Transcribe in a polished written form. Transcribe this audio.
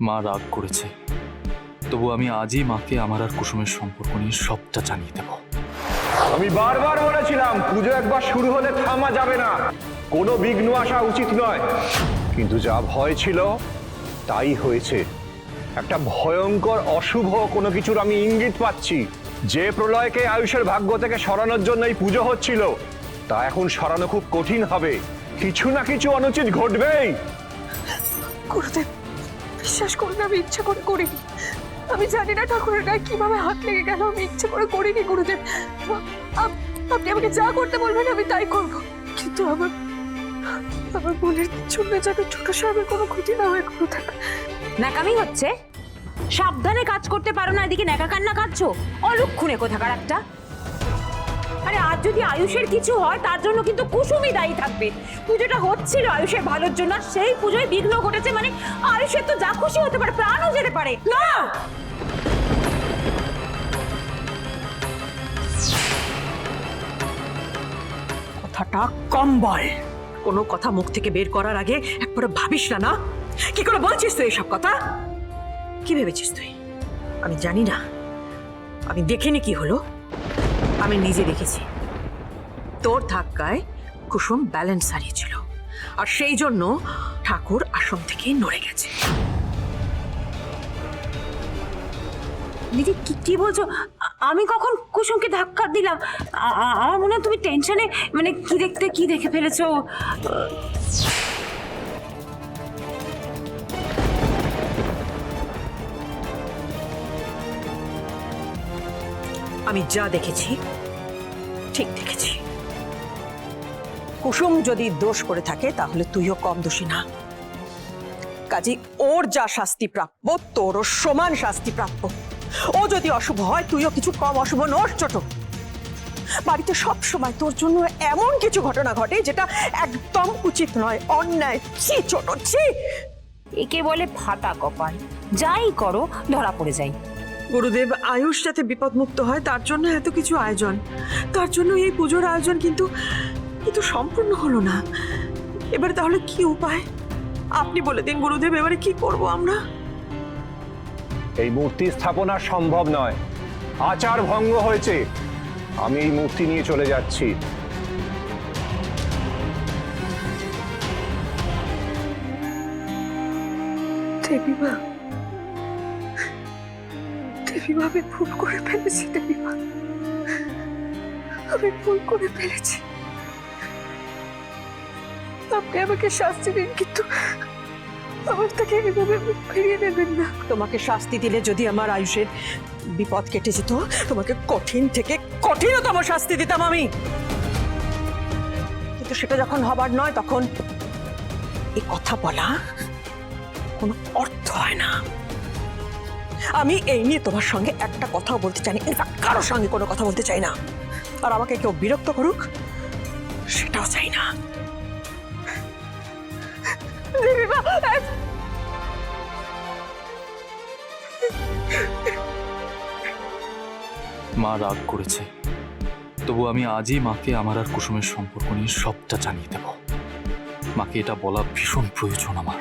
মা রাগ করেছে, তবু আমি আজই মাকে আমার আর কুসুমের সম্পর্ক নিয়ে সবটা জানিয়ে দেব। আমি বারবার বলেছিলাম পুজো একবার শুরু হলে থামা যাবে না, কোনো বিঘ্ন আসা উচিত নয়, কিন্তু যা ভয় ছিল তাই হয়েছে। একটা ভয়ঙ্কর অশুভ কোনো কিছুর আমি ইঙ্গিত পাচ্ছি। যে প্রলয়কে আয়ুষের ভাগ্য থেকে সরানোর জন্য এই পুজো হচ্ছিল, তা এখন সরানো খুব কঠিন হবে। কিছু না কিছু অনুচিত ঘটবেই। গুরুদেব, বিশ্বাস করুন, আমি ইচ্ছা করে করিনি। আমি জানি না ঠাকুরের গায়ে কিভাবে হাত লেগে গেল। আমি ইচ্ছে করে করিনি গুরুদেব। আপনি আমাকে যা করতে বলবেন আমি তাই করব, কিন্তু আমার বোনের জন্য যেন ছোট সাহেবের কোনো ক্ষতি না হয় গুরুদেব। ন্যাকামি হচ্ছে? সাবধানে কাজ করতে পারো না, এদিকে ন্যাকা কান্না কাঁদছো। অলক্ষণে কোথাকার একটা। আরে আজ যদি আয়ুষের কিছু হয় তার জন্য কিন্তু কুসুমই দায়ী থাকবে। পুজোটা হচ্ছিল আয়ুষের ভালোর জন্য, সেই পুজোয় বিঘ্ন ঘটেছে মানে আয়ুষের তো যা খুশি হতে পারে, প্রাণও যেতে পারে না। কথাটা কম বল। কোনো কথা মুখ থেকে বের করার আগে একবার ভাবিস না? কি করে বলছিস তুই এসব কথা? কি ভেবেছিস তুই আমি জানি না? আমি দেখিনি কি হলো, আমি নিজে দেখেছি। তোর ধাক্কায় কুসুম ব্যালেন্স হারিয়েছিল, আর সেই জন্য ঠাকুর আসন থেকে নড়ে গেছে। দিদি কি বলছো? আমি কখন কুসুমকে ধাক্কা দিলাম? আমার মনে হয় তুমি টেনশনে মানে কি দেখে ফেলেছো। আমি যা দেখেছি ঠিক দেখেছি। কুসুম যদি দোষ করে থাকে তাহলে তুইও কম দোষী না। কাজী ওর যা শাস্তি প্রাপ্য তোরও সমান শাস্তি প্রাপ্য। ও যদি অশুভ হয় তুইও কিছু কম অশুভ নোস। ছোট বাড়িতে সব সময় তোর জন্য এমন কিছু ঘটনা ঘটে যেটা একদম উচিত নয়, অন্যায়। ছি ছোট, ছি। একে বলে ফাটা কপাল, যাই করো ধরা পড়ে যাই। গুরুদেব, আয়ুষ যাতে বিপদমুক্ত হয় তার জন্য এত কিছু আয়োজন, তার জন্য এই পুজোর আয়োজন, কিন্তু সম্পূর্ণ হলো না। এবারে তাহলে কি উপায় আপনি বলে দিন গুরুদেব, এবারে কি করব আমরা? এই মূর্তি স্থাপনা সম্ভব নয়, আচার ভঙ্গ হয়েছে। আমি এই মূর্তি নিয়ে চলে যাচ্ছি। দেবীমা, দেবীমা, আমি ভুল করে ফেলেছি। দেবীমা, আমি ভুল করে ফেলেছি। আপনি আমাকে শাস্তি দিন, কিন্তু আমার তাকে এভাবে ফিরিয়ে নেবেন না। তোমাকে শাস্তি দিলে যদি আমার আয়ুষের বিপদ কেটে যেত, তোমাকে কঠিন থেকে কঠিনতম শাস্তি দিতাম আমি। কিন্তু সেটা যখন হবার নয়, তখন এই কথা বলা কোনো অর্থ হয় না। আমি এই নিয়ে তোমার সঙ্গে একটা কথাও বলতে চাই না, ইনফ্যাক্ট কারোর সঙ্গে কোনো কথা বলতে চাই না। আর আমাকে কেউ বিরক্ত করুক সেটাও চাই না। মা রাগ করেছে, তবু আমি আজই মাকে আমার আর কুসুমের সম্পর্ক নিয়ে সবটা জানিয়ে দেব। মাকে এটা বলা ভীষণ প্রয়োজন আমার।